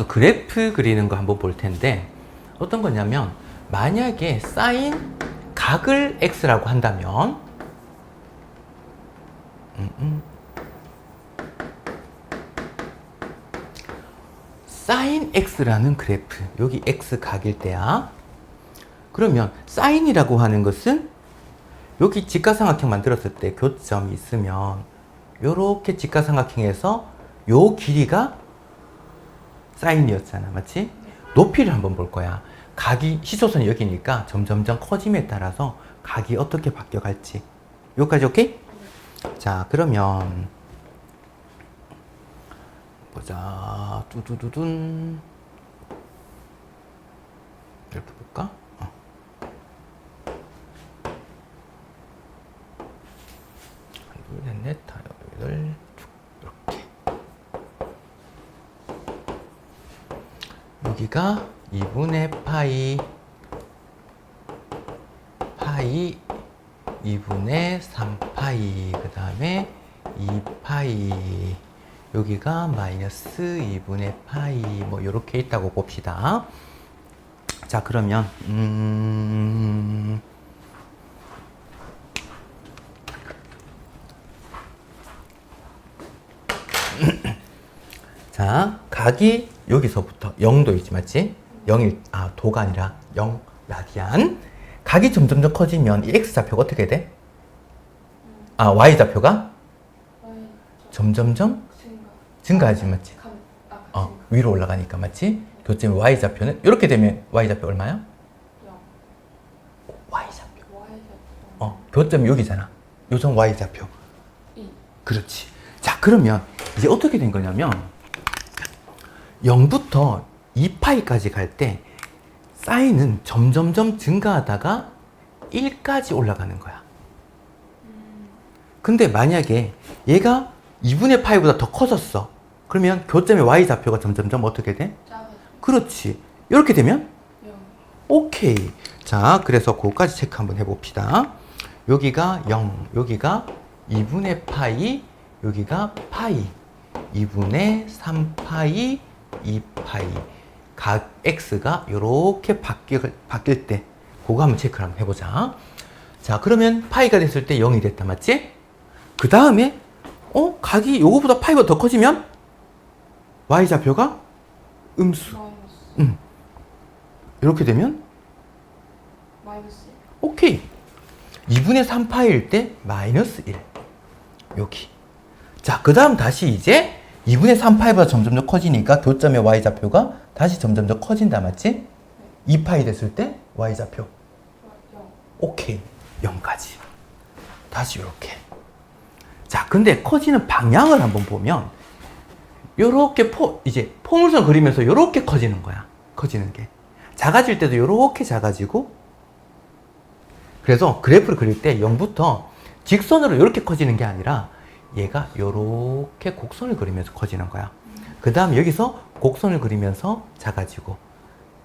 그래프 그리는 거 한번 볼 텐데 어떤 거냐면 만약에 사인 각을 x라고 한다면 사인 x라는 그래프, 여기 x 각일 때야. 그러면 사인이라고 하는 것은 여기 직각삼각형 만들었을 때 교점이 있으면 요렇게 직각삼각형에서 요 길이가 사인이었잖아, 맞지? 높이를 한번 볼 거야. 각이 시소선이 여기니까 점점점 커짐에 따라서 각이 어떻게 바뀌어갈지. 여기까지 오케이? 자, 그러면 보자. 뚜두두둔. 이렇게 볼까? 둘, 셋, 넷, 다섯, 여덟, 이렇게. 여기가 2분의 파이 2분의 3파이, 그 다음에 2파이, 여기가 마이너스 2분의 파이, 뭐 요렇게 있다고 봅시다. 자, 그러면 자, 각이 여기서부터 0도이지, 맞지? 0일, 도가 아니라 0 라디안. 각이 점점점 커지면 이 x좌표가 어떻게 돼? y좌표가 점점점 증가하지, 맞지? 위로 올라가니까, 맞지? 교점의 y좌표는 이렇게 되면 y좌표 얼마야? y좌표. 교점이 여기잖아. 요점 y좌표. 그렇지. 자, 그러면 이제 어떻게 된 거냐면 0부터 2파이까지 갈 때 사인은 점점점 증가하다가 1까지 올라가는 거야. 근데 만약에 얘가 2분의 파이보다 더 커졌어. 그러면 교점의 y좌표가 점점점 어떻게 돼? 그렇지. 이렇게 되면? 오케이. 자, 그래서 그거까지 체크 한번 해봅시다. 여기가 0, 여기가 2분의 파이, 여기가 파이, 2분의 3파이, 2파이. 각 x가 이렇게 바뀔 때 그거 한번 체크를 한번 해보자. 자, 그러면 파이가 됐을 때 0이 됐다, 맞지? 그 다음에 각이 요거보다 파이가 더 커지면 y좌표가 음수. 이렇게 되면 마이너스 1. 오케이. 2분의 3파이일 때 마이너스 1. 여기. 자, 그 다음 다시 이제 2분의 3파이보다 점점 더 커지니까 교점의 y좌표가 다시 점점 더 커진다, 맞지? 2파이 됐을 때 y좌표. 오케이. 0까지. 다시 이렇게. 자, 근데 커지는 방향을 한번 보면 요렇게 이제 포물선 그리면서 요렇게 커지는 거야. 커지는 게. 작아질 때도 요렇게 작아지고, 그래서 그래프를 그릴 때 0부터 직선으로 요렇게 커지는 게 아니라 얘가 요렇게 곡선을 그리면서 커지는 거야. 그 다음에 여기서 곡선을 그리면서 작아지고,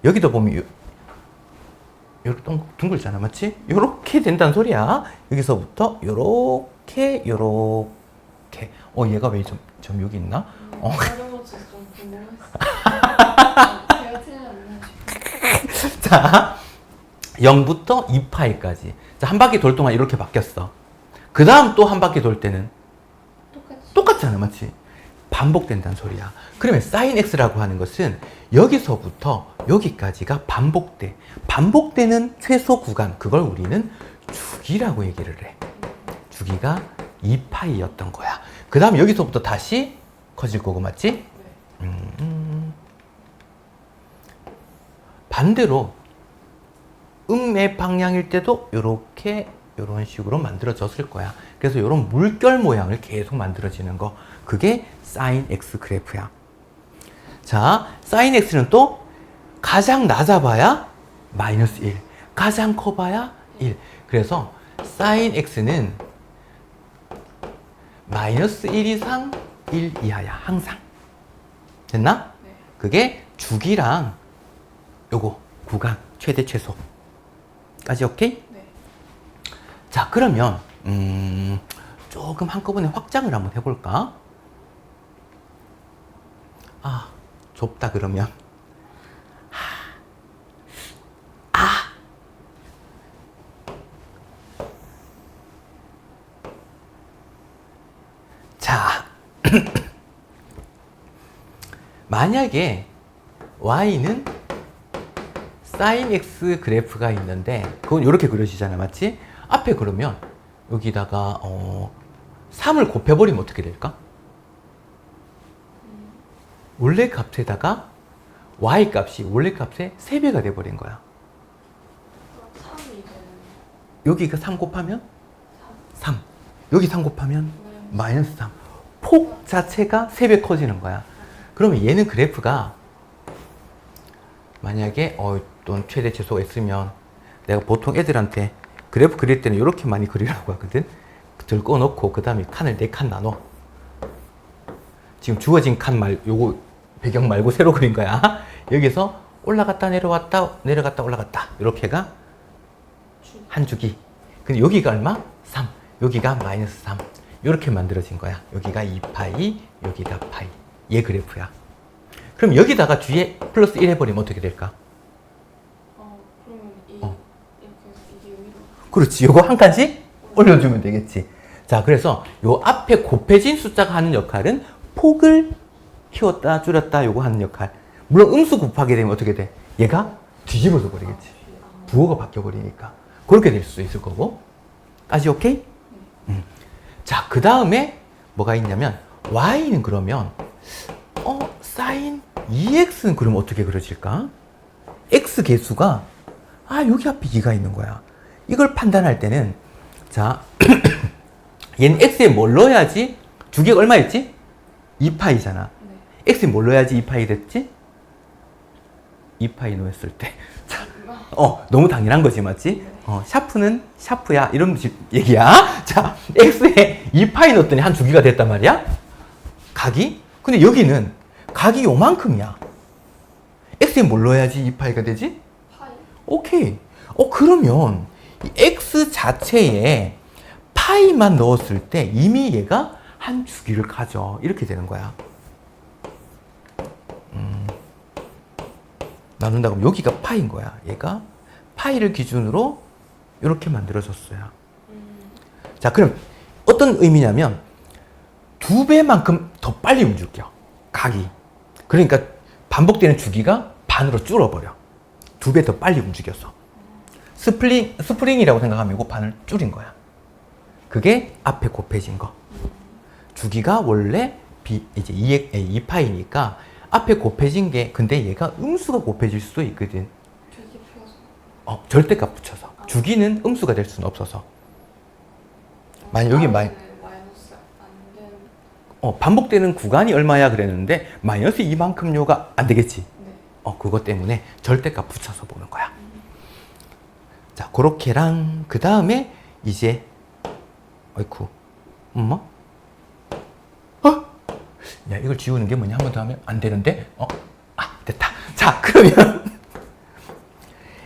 여기도 보면 요렇게 둥글잖아, 맞지? 요렇게 된다는 소리야. 여기서부터 요렇게 얘가 왜 점 여기 있나? 어려워서 좀 궁금했어. 제가 틀렸네. 자, 0부터 2파이까지. 자, 한 바퀴 돌 동안 이렇게 바뀌었어. 그 다음 또 한 바퀴 돌 때는 똑같잖아, 맞지? 반복된다는 소리야. 그러면 sin x라고 하는 것은 여기서부터 여기까지가 반복돼. 반복되는 최소 구간, 그걸 우리는 주기라고 얘기를 해. 주기가 2파이였던 거야. 그 다음 여기서부터 다시 커질 거고, 맞지? 반대로 음의 방향일 때도 이런 식으로 만들어졌을 거야. 그래서 이런 물결 모양을 계속 만들어지는 거, 그게 sin x 그래프야. 자, sin x는 또 가장 낮아봐야 마이너스 1, 가장 커봐야 1. 그래서 sin x는 마이너스 1 이상 1 이하야, 항상. 됐나? 네. 그게 주기랑 요거 구간 최대 최소까지. 오케이? 네. 자, 그러면 조금 한꺼번에 확장을 한번 해볼까? 좁다 그러면 자, 만약에 y는 sin x 그래프가 있는데 그건 이렇게 그려지잖아, 맞지? 앞에 그러면 여기다가 3을 곱해버리면 어떻게 될까? 원래 값에다가 y 값이 원래 값의 3배가 돼버린 거야. 3이 되는 여기가 3 곱하면 3. 여기 3 곱하면 네. 마이너스 3. 폭 자체가 3배 커지는 거야. 그러면 얘는 그래프가 만약에 또 최대 최소가 있으면 내가 보통 애들한테 그래프 그릴 때는 이렇게 많이 그리라고 하거든. 들 꺼놓고 그 다음에 칸을 4칸 나눠. 지금 주어진 칸 요거 배경 말고 새로 그린 거야. 여기서 올라갔다 내려왔다 내려갔다 올라갔다 이렇게가 한 주기. 근데 여기가 얼마? 3. 여기가 마이너스 3. 이렇게 만들어진 거야. 여기가 2파이, 여기가 파이. 얘 그래프야. 그럼 여기다가 뒤에 플러스 1 해버리면 어떻게 될까? 그러면 이렇게 해서 이게 여기로 그렇지. 요거 한 칸씩 올려주면 되겠지. 자, 그래서 요 앞에 곱해진 숫자가 하는 역할은 폭을 키웠다, 줄였다, 요거 하는 역할. 물론 음수 곱하게 되면 어떻게 돼? 얘가 뒤집어져 버리겠지. 부호가 바뀌어버리니까. 그렇게 될 수 있을 거고. 까지 오케이? 자, 그 다음에 뭐가 있냐면, y는 그러면, sin 2x는 그러면 어떻게 그려질까? x 개수가, 여기 앞에 2가 있는 거야. 이걸 판단할 때는, 자, 얘는 x에 뭘 넣어야지? 두 개가 얼마였지? 2파이잖아. 네. x에 뭘 넣어야지 2파이 됐지? 2파이 넣었을 때. 자, 너무 당연한 거지, 맞지? 샤프는 샤프야. 이런 얘기야. 자, x에 2파이 넣었더니 한 주기가 됐단 말이야? 각이? 근데 여기는 각이 요만큼이야. x에 뭘 넣어야지 2파이가 되지? 파이 오케이. 그러면 이 x 자체에 파이만 넣었을 때 이미 얘가 한 주기를 가져. 이렇게 되는 거야. 나눈다 그러면 여기가 파인 거야. 얘가 파이를 기준으로 이렇게 만들어졌어요. 자, 그럼 어떤 의미냐면 2배만큼 더 빨리 움직여. 각이. 그러니까 반복되는 주기가 반으로 줄어버려. 2배 더 빨리 움직여서. 스프링이라고 생각하면 이거 반을 줄인 거야. 그게 앞에 곱해진 거. 주기가 원래 이제 2파이니까 앞에 곱해진 게, 근데 얘가 음수가 곱해질 수도 있거든. 되게 펴서 절대값 붙여서. 주기는 음수가 될 수는 없어서. 만약 여기 마이너스 안 되는 반복되는 구간이 얼마야 그랬는데 마이너스 이만큼요가 안 되겠지. 네. 그것 때문에 절대값 붙여서 보는 거야. 자, 그렇게랑 그 다음에 이제 어이쿠, 엄마? 야, 이걸 지우는 게 뭐냐? 한 번 더 하면 안 되는데? 됐다. 자, 그러면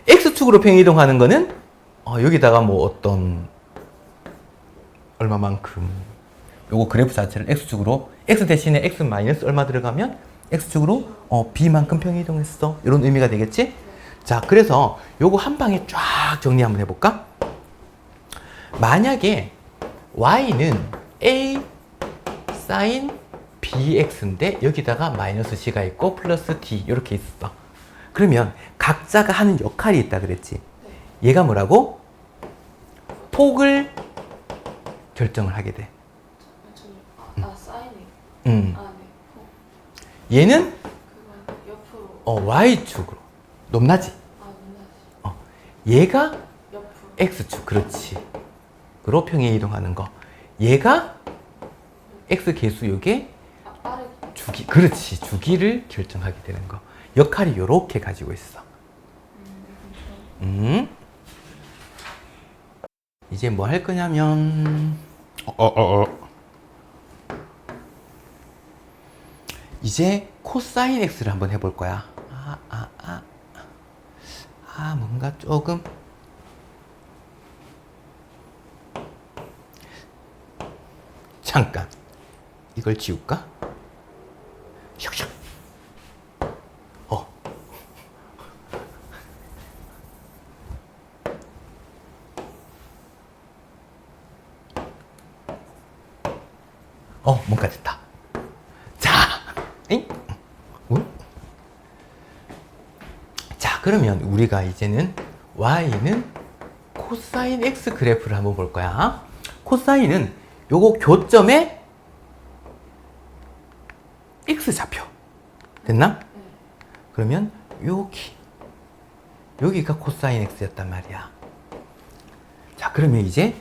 X축으로 평이동하는 거는 여기다가 뭐 어떤 얼마만큼 요거 그래프 자체를 X축으로 X 대신에 X 마이너스 얼마 들어가면 X축으로 B만큼 평이동했어. 이런 의미가 되겠지? 자, 그래서 요거 한 방에 쫙 정리 한번 해볼까? 만약에 Y는 A sin bx인데 여기다가 마이너스 c가 있고 플러스 d 이렇게 있어. 그러면 각자가 하는 역할이 있다 그랬지. 얘가 뭐라고? 폭을 결정을 하게 돼. 사인이 음. 네. 얘는 그건 옆으로 y축으로 높낮이. 높낮이 얘가 옆으로 x축. 그렇지. 그로 평행 이동하는 거. 얘가 x 계수 요게 빠르게 주기. 그렇지. 주기를 결정하게 되는 거. 역할이 요렇게 가지고 있어. 이제 뭐 할 거냐면 이제 코사인 x를 한번 해볼 거야. 뭔가 조금 잠깐 이걸 지울까? 슉슉. 뭔가 됐다. 자, 잉? 자, 그러면 우리가 이제는 y는 코사인 x 그래프를 한번 볼 거야. 코사인은 요거 교점의 x 좌표. 됐나? 그러면 여기가 코사인 x였단 말이야. 자, 그러면 이제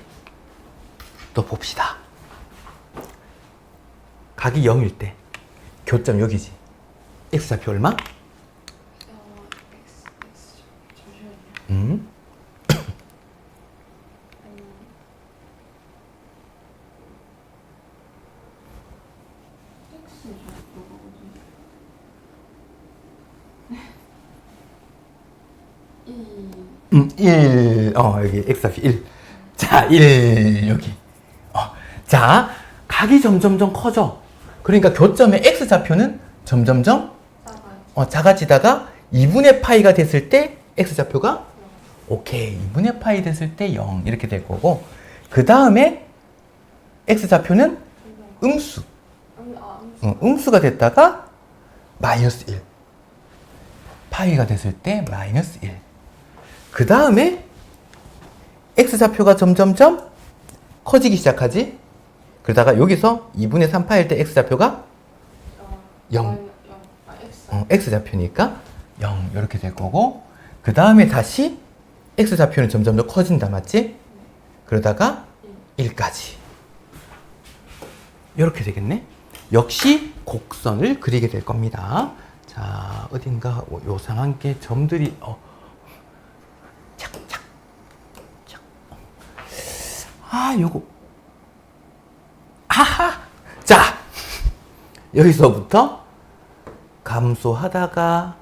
또 봅시다. 각이 0일 때 교점 여기지. x 좌표 얼마? 잠시만요. X죠, 이거거든요. 1. 여기 x좌표 1. 자, 1 여기. 자, 각이 점점점 커져. 그러니까 교점의 x좌표는 점점점 작아요. 작아지다가 2분의 파이가 됐을 때 x좌표가 오케이. 2분의 파이 됐을 때 0 이렇게 될 거고, 그 다음에 x좌표는 음수. 음수가 됐다가 마이너스 1. 파이가 됐을 때 마이너스 1. 그 다음에 x좌표가 점점점 커지기 시작하지. 그러다가 여기서 2분의 3파일 때 x좌표가 0. x좌표니까 0 이렇게 될 거고, 그 다음에 다시 x좌표는 점점 더 커진다, 맞지? 그러다가 1까지 이렇게 되겠네. 역시 곡선을 그리게 될 겁니다. 자, 어딘가 요상한 게 점들이 착착 착. 요거 하하. 자, 여기서부터 감소하다가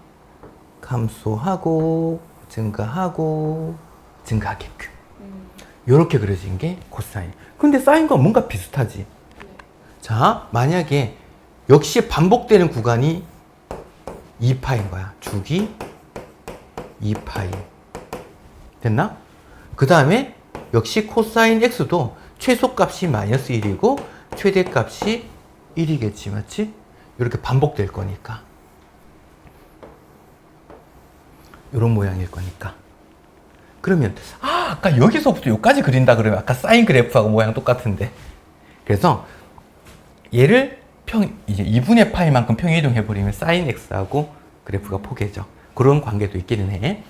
감소하고 증가하고 증가하게끔 이렇게 그려진 게 코사인. 근데 사인과 뭔가 비슷하지. 네. 자, 만약에 역시 반복되는 구간이 2파인 거야. 주기 2파이. 됐나? 그 다음에 역시 코사인 x도 최소값이 마이너스 1이고 최대값이 1이겠지, 맞지? 이렇게 반복될 거니까. 이런 모양일 거니까. 그러면 아까 여기서부터 여기까지 그린다 그러면 아까 사인 그래프하고 모양 똑같은데. 그래서 얘를 이제 2분의 파이만큼 평이동해버리면 사인 x하고 그래프가 포개져. 그런 관계도 있기는 해.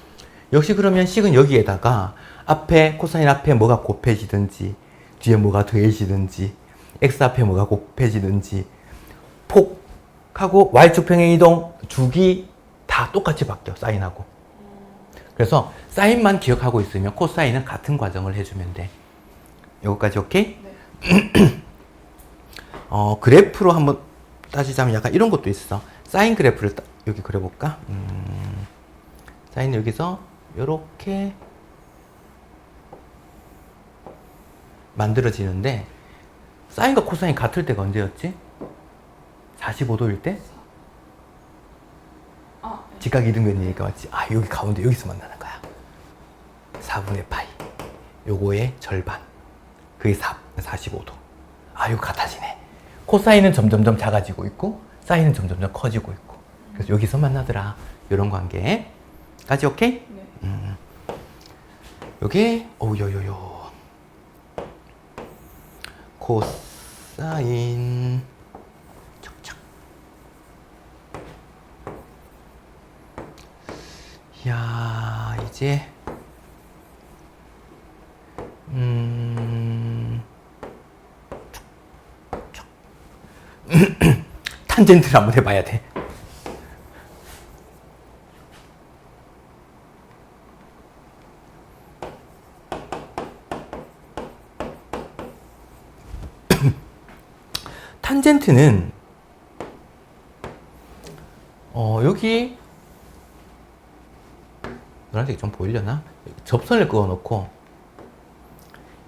역시 그러면 식은 여기에다가 앞에 코사인 앞에 뭐가 곱해지든지 뒤에 뭐가 더해지든지 x 앞에 뭐가 곱해지든지 폭하고 y축 평행이동 주기 다 똑같이 바뀌어, 사인하고. 그래서 사인만 기억하고 있으면 코사인은 같은 과정을 해주면 돼. 요거까지 오케이? 네. 그래프로 한번 따지자면 약간 이런 것도 있어. 사인 그래프를 여기 그려볼까? 사인은 여기서 요렇게 만들어지는데, 사인과 코사인 같을 때가 언제였지? 45도일 때? 네. 직각 이등변이니까 맞지? 여기 가운데 여기서 만나는 거야. 4분의 파이. 요거의 절반. 그게 45도. 이거 같아지네. 코사인은 점점점 작아지고 있고 사인은 점점점 커지고 있고. 그래서 여기서 만나더라. 이런 관계까지 오케이? 네. 요게 요요요. 코사인 척척. 야, 이제 탄젠트를 한번 해봐야 돼. 탄젠트는 여기 노란색이 좀 보이려나? 접선을 그어놓고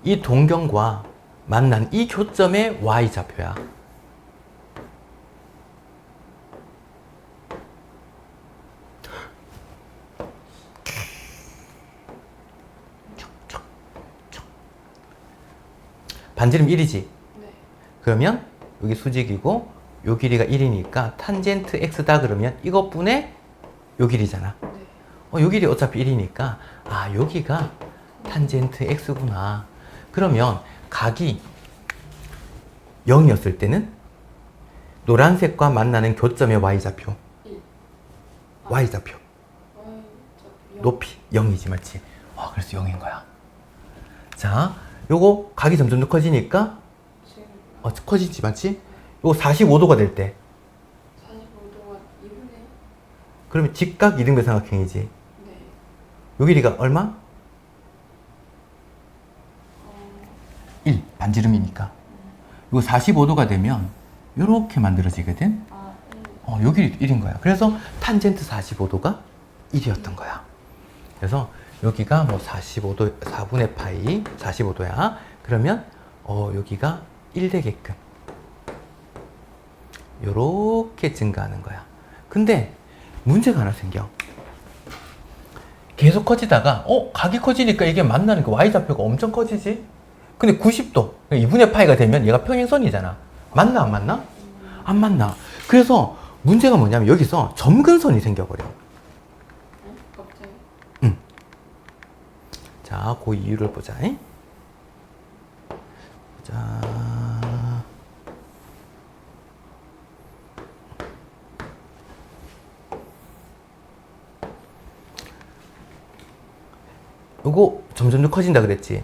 이 동경과 만난 이 교점의 y좌표야. 반지름 1이지? 네. 그러면 여기 수직이고 요 길이가 1이니까 탄젠트 x다 그러면 이것분의 요 길이잖아. 요 길이 어차피 1이니까 아 여기가 탄젠트 x구나. 그러면 각이 0이었을 때는 노란색과 만나는 교점의 y좌표 y좌표 높이 0이지 맞지? 그래서 0인 거야. 자, 요거 각이 점점 더 커지니까 커지지 맞지? 요거 45도가 될 때 45도가 2분의 그러면 직각 이등변삼각형이지. 네. 요 길이가 얼마? 1 반지름이니까. 요거 45도가 되면 요렇게 만들어지거든. 요 길이 1인 거야. 그래서 탄젠트 45도가 1이었던 거야. 그래서 여기가 뭐 45도 4분의 파이 45도야. 그러면 여기가 1 되게끔 요렇게 증가하는 거야. 근데 문제가 하나 생겨. 계속 커지다가 각이 커지니까 이게 만나는 그 y좌표가 엄청 커지지. 근데 90도 2분의 파이가 되면 얘가 평행선이잖아. 맞나 안 맞나? 안 맞나. 그래서 문제가 뭐냐면 여기서 점근선이 생겨버려. 갑자기? 응. 자, 그 이유를 보자. 자, 요거 점점 더 커진다 그랬지.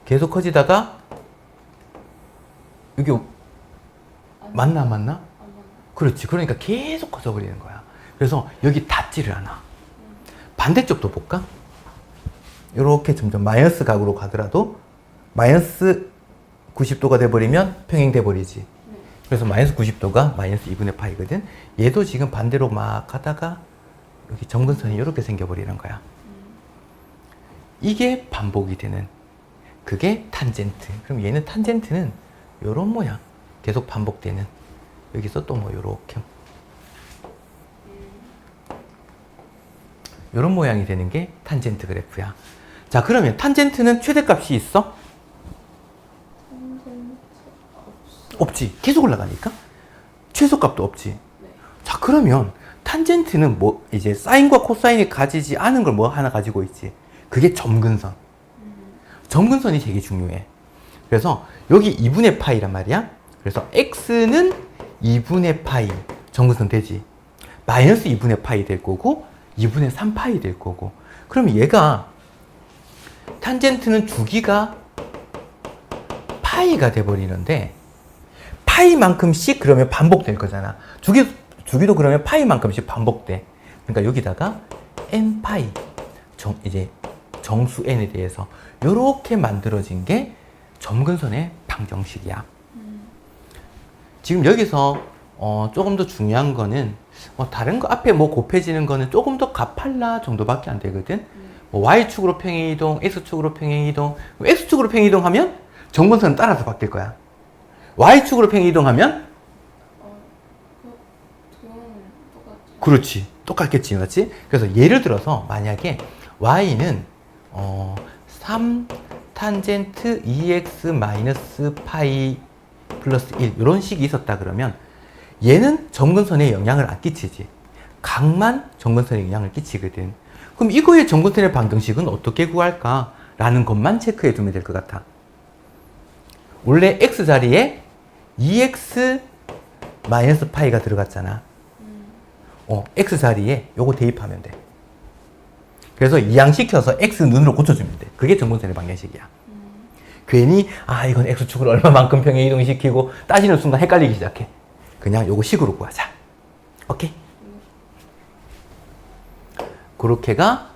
계속 커지다가 여기 맞나 안 맞나? 그렇지. 그러니까 계속 커져버리는 거야. 그래서 여기 닿지를 않아. 반대쪽도 볼까? 이렇게 점점 마이너스 각으로 가더라도 마이너스 90도가 돼버리면 평행돼 버리지. 그래서 마이너스 90도가 마이너스 2분의 파이거든. 얘도 지금 반대로 막 가다가 여기 점근선이 이렇게 생겨버리는 거야. 이게 반복이 되는 그게 탄젠트. 그럼 얘는 탄젠트는 요런 모양 계속 반복되는 여기서 또 뭐 요렇게 요런 모양이 되는 게 탄젠트 그래프야. 자, 그러면 탄젠트는 최대값이 있어? 없지. 계속 올라가니까 최소값도 없지. 네. 자, 그러면 탄젠트는 뭐 이제 사인과 코사인이 가지지 않은 걸 뭐 하나 가지고 있지. 그게 점근선. 점근선이 되게 중요해. 그래서 여기 2분의 파이란 말이야. 그래서 x는 2분의 파이 점근선 되지. 마이너스 2분의 파이 될 거고 2분의 3파이 될 거고. 그럼 얘가 탄젠트는 주기가 파이가 돼버리는데 파이만큼씩 그러면 반복될 거잖아. 주기도 그러면 파이만큼씩 반복돼. 그러니까 여기다가 n파이 이제 정수 n에 대해서 이렇게 만들어진 게 점근선의 방정식이야. 지금 y여기서 조금 더 중요한 거는 다른 거 앞에 뭐 곱해지는 거는 조금 더 가팔라 정도밖에 안 되거든. 뭐 y축으로 평행이동, x축으로 평행이동. x축으로 평행이동하면 점근선은 따라서 바뀔 거야. y축으로 평행이동하면 똑같죠. 그렇지. 똑같겠지. 맞지? 그래서 예를 들어서 만약에 y는 3 탄젠트 2x 마이너스 파이 플러스 1 이런 식이 있었다 그러면 얘는 점근선에 영향을 안 끼치지. 각만 점근선에 영향을 끼치거든. 그럼 이거의 점근선의 방정식은 어떻게 구할까? 라는 것만 체크해 두면 될 것 같아. 원래 x 자리에 2x 마이너스 파이가 들어갔잖아. x 자리에 요거 대입하면 돼. 그래서 이항시켜서 x 눈으로 고쳐주면 돼. 그게 점근선의 방정식이야. 괜히 이건 x축을 얼마만큼 평행 이동시키고 따지는 순간 헷갈리기 시작해. 그냥 요거 식으로 구하자. 오케이? 그렇게가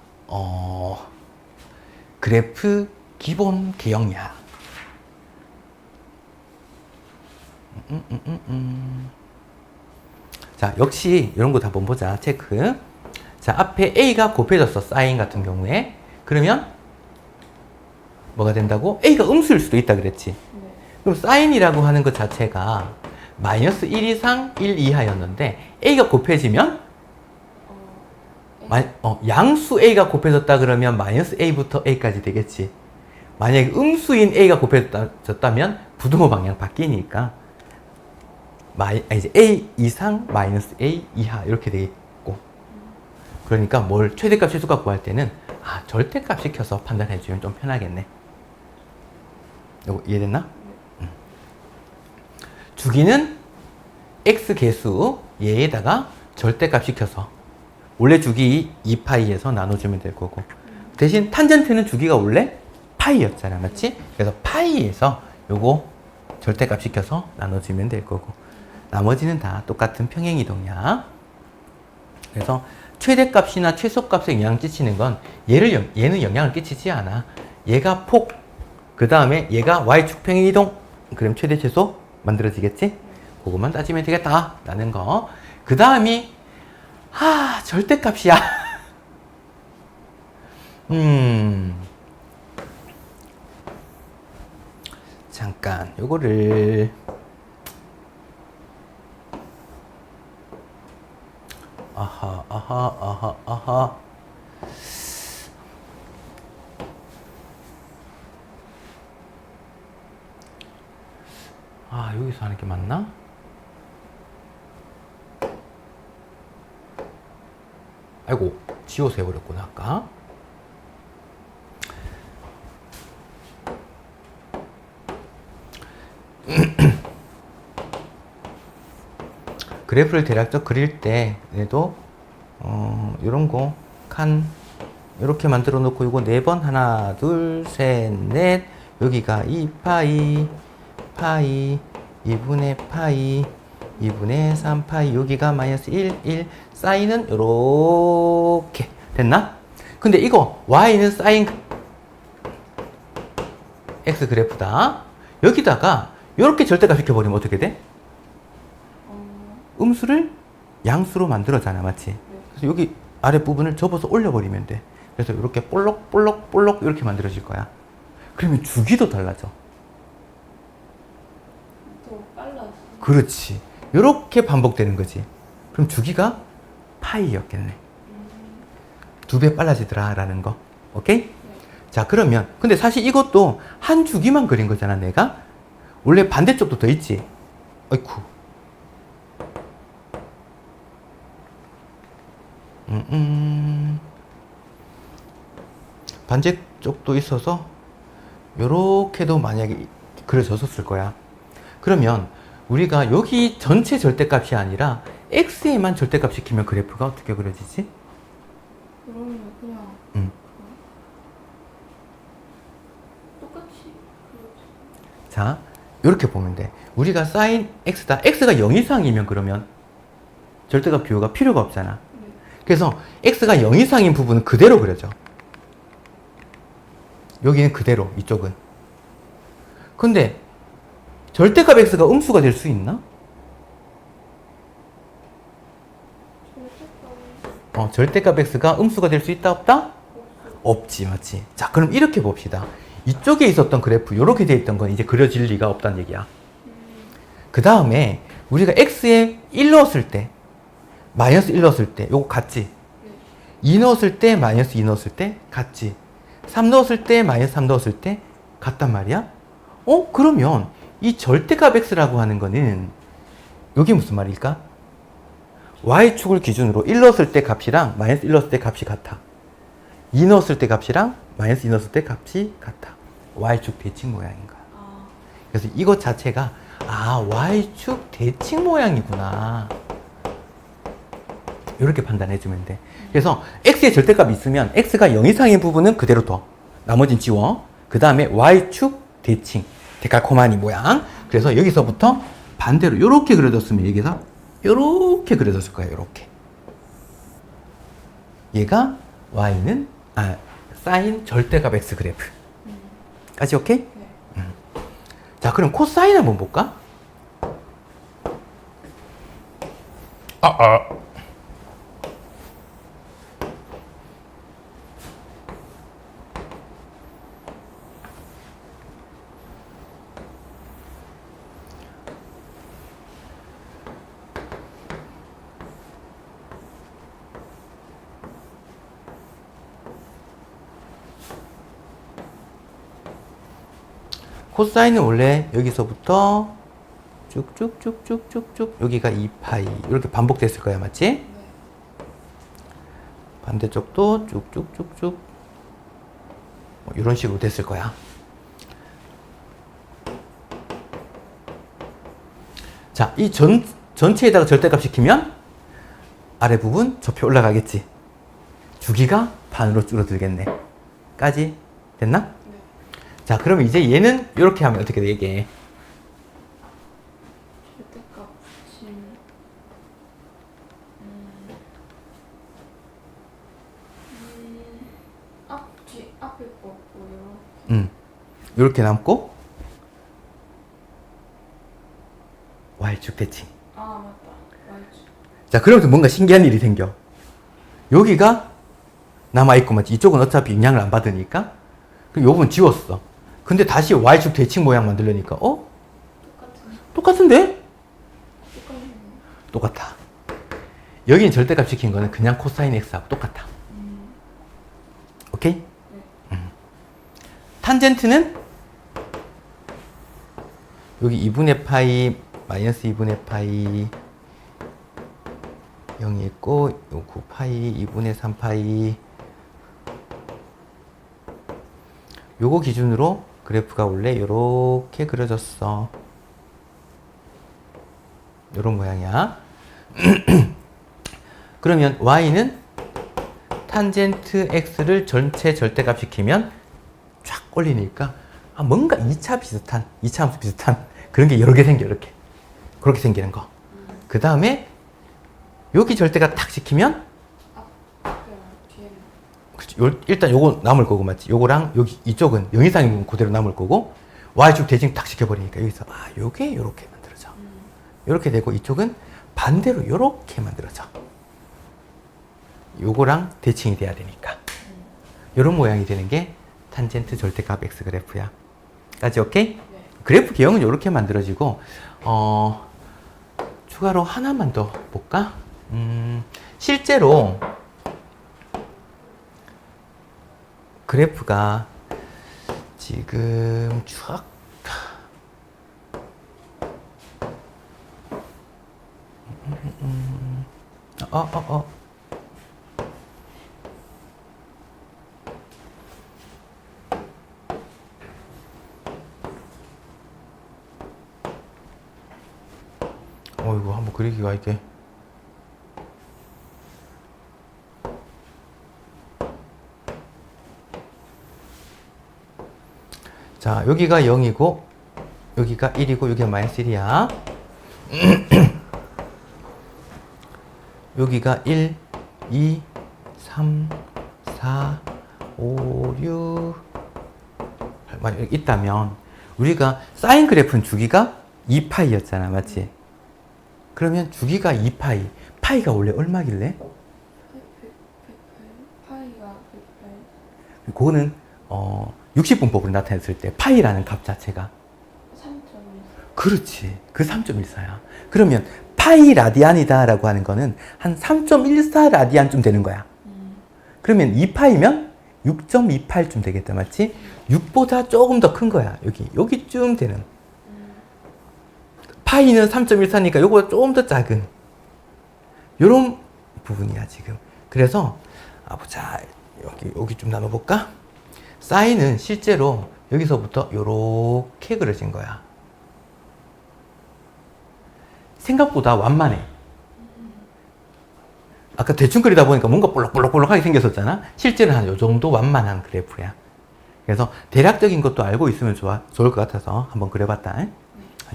그래프 기본 개형이야. 자, 역시 이런 거 다 한번 보자. 체크. 자, 앞에 a가 곱해졌어. 사인 같은 경우에. 그러면 뭐가 된다고? a가 음수일 수도 있다 그랬지. 네. 그럼 사인이라고 하는 것 자체가 마이너스 1 이상 1 이하였는데 a가 곱해지면 양수 a가 곱해졌다 그러면 마이너스 a부터 a까지 되겠지. 만약에 음수인 a가 곱해졌다면 부등호 방향 바뀌니까 이제 a 이상 마이너스 a 이하 이렇게 돼 있고, 그러니까 뭘 최대값 최소값 구할 때는 절대값 시켜서 판단해 주면 좀 편하겠네. 이거 이해됐나? 주기는 x 개수 얘에다가 절대값 시켜서 원래 주기 2파이에서 나눠주면 될 거고, 대신 탄젠트는 주기가 원래 파이였잖아, 맞지? 그래서 파이에서 요거 절대값 시켜서 나눠주면 될 거고, 나머지는 다 똑같은 평행이동이야. 그래서 최대값이나 최소값에 영향을 끼치는 건 얘는 영향을 끼치지 않아. 얘가 폭, 그 다음에 얘가 y축 평행이동, 그럼 최대 최소 만들어지겠지? 그것만 따지면 되겠다 라는 거. 그 다음이 절대값이야. 잠깐 요거를 아하. 여기서 하는 게 맞나? 아이고, 지워서 해버렸구나, 아까. 그래프를 대략적 그릴 때, 얘도, 요런 거, 요렇게 만들어 놓고, 요거 4번, 하나, 둘, 셋, 넷, 여기가 2파이, 2분의 파이, 2분의 3파이, 여기가 마이너스 1, 사인은 요렇게 됐나? 근데 이거 y는 사인 x 그래프다. 여기다가 요렇게 절대값 시켜버리면 어떻게 돼? 음수를 양수로 만들어잖아, 맞지? 그래서 여기 아랫부분을 접어서 올려버리면 돼. 그래서 이렇게 볼록 이렇게 만들어질 거야. 그러면 주기도 달라져. 더 빨라져. 그렇지. 이렇게 반복되는 거지. 그럼 주기가 파이였겠네. 2배 빨라지더라 라는 거. 오케이? 네. 자, 그러면 근데 사실 이것도 한 주기만 그린 거잖아, 내가. 원래 반대쪽도 더 있지. 어이쿠. 반대쪽도 있어서 요렇게도 만약에 그려졌었을 거야. 그러면 우리가 여기 전체 절대값이 아니라 x에만 절대값 시키면 그래프가 어떻게 그려지지? 그러면 그냥 음. 똑같이 그려지. 자, 이렇게 보면 돼. 우리가 sin x다. x가 0 이상이면 그러면 절대값 비교가 필요가 없잖아. 네. 그래서 x가 0 이상인 부분은 그대로 그려져. 여기는 그대로, 이쪽은. 근데 절대값 x가 음수가 될 수 있나? 절대값 x가 음수가 될 수 있다, 없다? 없지, 맞지? 자, 그럼 이렇게 봅시다. 이쪽에 있었던 그래프, 이렇게 돼 있던 건 이제 그려질 리가 없다는 얘기야. 그 다음에 우리가 x에 1 넣었을 때, 마이너스 1 넣었을 때, 요거 같지? 2 넣었을 때, 마이너스 2 넣었을 때, 같지? 3 넣었을 때, 마이너스 3 넣었을 때, 같단 말이야? 그러면 이 절대값 x라고 하는 거는, 여기 무슨 말일까? y축을 기준으로 1 넣었을 때 값이랑 마이너스 1 넣었을 때 값이 같아. 2 넣었을 때 값이랑 마이너스 2 넣었을 때 값이 같아. y축 대칭 모양인 거야. 그래서 이것 자체가 y축 대칭 모양이구나. 이렇게 판단해주면 돼. 그래서 x의 절대값이 있으면 x가 0 이상인 부분은 그대로 둬. 나머진 지워. 그 다음에 y축 대칭, 데칼코마니 모양. 그래서 여기서부터 반대로 이렇게 그려졌으면 여기서 이렇게 그려졌을 거야. 이렇게. 얘가 y는 사인 절대값 x 그래프. 까지 오케이? 네. 자, 그럼 코사인 한번 볼까? 코사인은 원래 여기서부터 쭉쭉쭉쭉쭉쭉 여기가 2파이 이렇게 반복됐을 거야, 맞지? 네. 반대쪽도 쭉쭉쭉쭉 뭐 이런 식으로 됐을 거야. 자, 이 전체에다가 절대값 시키면 아래 부분 접혀 올라가겠지. 주기가 반으로 줄어들겠네. 까지 됐나? 네. 자, 그러면 이제 얘는 이렇게 하면 어떻게 되게? 절대값 붙이면 앞에 거고요. 이렇게 남고 Y축 대칭. 아 맞다. Y축. 자, 그러면서 뭔가 신기한 일이 생겨. 여기가 남아있고, 맞지? 이쪽은 어차피 영향을 안 받으니까. 그럼 요 부분 지웠어. 근데 다시 Y축 대칭 모양 만들려니까, 똑같은데? 똑같네요. 똑같아. 여기는 절대값 시킨 거는 그냥 코사인 X하고 똑같아. 오케이? 탄젠트는 여기 2분의 파이, 마이너스 2분의 파이 0이 있고, 요 9파이, 2분의 3파이. 요거 기준으로 그래프가 원래 요렇게 그려졌어. 요런 모양이야. 그러면 y는 탄젠트 x를 전체 절대값 시키면 쫙 올리니까 뭔가 2차 함수 비슷한 그런 게 여러 개 생겨, 이렇게. 그렇게 생기는 거. 그 다음에 여기 절대값 탁 시키면 뒤에는 그렇지. 일단 요거 남을 거고, 맞지? 요거랑 여기 이쪽은 0 이상인 부분 그대로 남을 거고, y축 대칭 딱 시켜버리니까 여기서 요게 요렇게 만들어져. 요렇게 되고, 이쪽은 반대로 요렇게 만들어져. 요거랑 대칭이 돼야 되니까. 요런 모양이 되는 게 탄젠트 절대값 x 그래프야. 까지 오케이? 네. 그래프 개형은 요렇게 만들어지고, 추가로 하나만 더 볼까? 실제로 그래프가 지금 쫙 어이구, 한번 그리기가 이게. 자, 여기가 0이고, 여기가 1이고, 여기가 마이너스 1이야. 여기가 1, 2, 3, 4, 5, 6, 8, 만약 있다면, 우리가 사인 그래프는 주기가 2파이였잖아, 맞지? 그러면 주기가 2파이, 파이가 원래 얼마길래? 108. 그거는 60분법으로 나타냈을 때 파이라는 값 자체가 3.1. 그렇지, 그 3.14야. 그러면 파이 라디안이다 라고 하는 거는 한 3.14 라디안쯤 되는 거야. 그러면 2파이면 6.28쯤 되겠다, 맞지? 6보다 조금 더 큰 거야. 여기쯤 되는. 파이는 3.14니까 요거보다 조금 더 작은 요런 부분이야, 지금. 그래서 보자. 여기 좀 나눠볼까? 사인은 실제로 여기서부터 요렇게 그려진 거야. 생각보다 완만해. 아까 대충 그리다 보니까 뭔가 볼록볼록하게 생겼었잖아? 실제는 한 요 정도 완만한 그래프야. 그래서 대략적인 것도 알고 있으면 좋을 것 같아서 한번 그려봤다.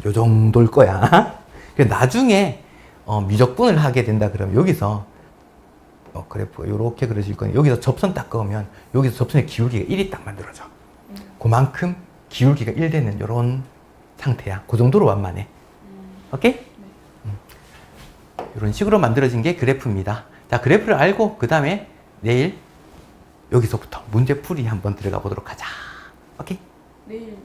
요 정도일 거야. 나중에 미적분을 하게 된다 그러면 여기서 그래프가 이렇게 그려질 거니 여기서 접선 딱 그으면 여기서 접선의 기울기가 1이 딱 만들어져. 그만큼 기울기가 1 되는 이런 상태야. 그 정도로 완만해. 오케이? 이런 식으로 만들어진 게 그래프입니다. 자, 그래프를 알고 그 다음에 내일 여기서부터 문제풀이 한번 들어가 보도록 하자. 오케이? 내일